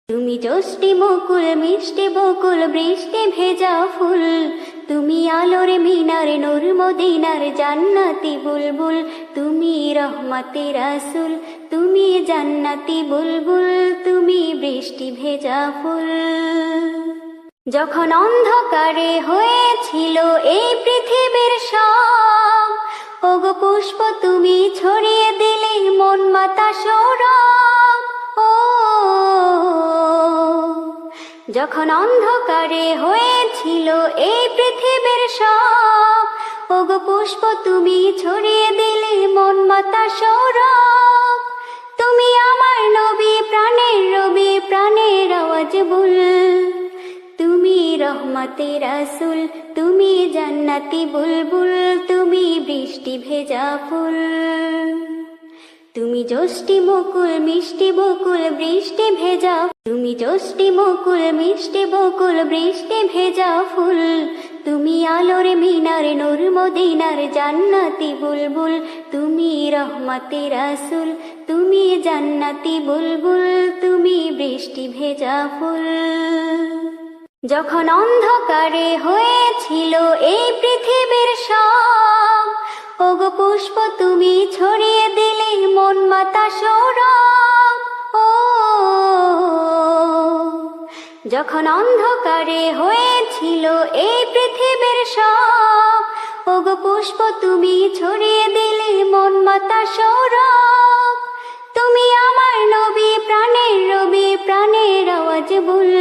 তুমি জ্যোষ্ঠী মুকুল মিষ্টি বকুল বৃষ্টি ভেজা ফুল, তুমি আলোর মিনার নূর মদিনার জান্নাতি বুলবুল, তুমি রহমতে রাসূল, তুমি জান্নাতি বুলবুল, তুমি বৃষ্টি ভেজা ফুল। যখন অন্ধকারে হয়েছিল এই পৃথিবীর সব, ওগো পুষ্প তুমি ছড়িয়ে দিলে মন মাতা সৌরভ। ও যখন অন্ধকারে হয়েছিল এই পৃথিবীর সব, ওগো পুষ্প তুমি ছড়িয়ে দিলে মন মাতা সৌরভ। তুমি আমার নবী প্রাণের রবি প্রাণের আওয়াজ বুল, তুমি রহমতে রাসূল, তুমি জান্নাতি বুলবুল, তুমি বৃষ্টি ভেজা ফুল। তুমি জ্যোষ্ঠী মুকুল মিষ্টি বকুল বৃষ্টি ভেজা, তুমি জ্যোষ্ঠী মুকুল মিষ্টি বকুল বৃষ্টি ভেজা ফুল, তুমি আলোর মিনার নূর মদিনার জান্নাতি বুলবুল, তুমি রহমতে রাসূল, তুমি জান্নাতি বুলবুল, তুমি বৃষ্টি ভেজা ফুল। যখন অন্ধকারে হয়েছিল এই পৃথিবীর সব, ওগো পুষ্প তুমি ছড়িয়ে দিলে মন মাতা সৌরভ। ও যখন অন্ধকারে হয়েছিল এই পৃথিবীর সব, ওগো পুষ্প তুমি ছড়িয়ে দিলে মন মাতা সৌরভ। তুমি আমার নবী প্রাণের রবি প্রাণের আওয়াজ বুল,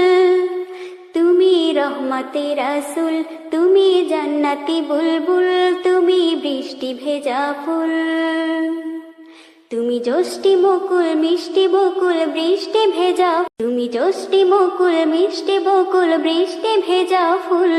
তুমি রহমতে রাসূল, তুমি জান্নাতি বুলবুল, তুমি বৃষ্টি ভেজা ফুল। তুমি জ্যোষ্ঠী মুকুল মিষ্টি বকুল বৃষ্টি ভেজা, তুমি জ্যোষ্ঠী মুকুল মিষ্টি বকুল বৃষ্টি ভেজা ফুল,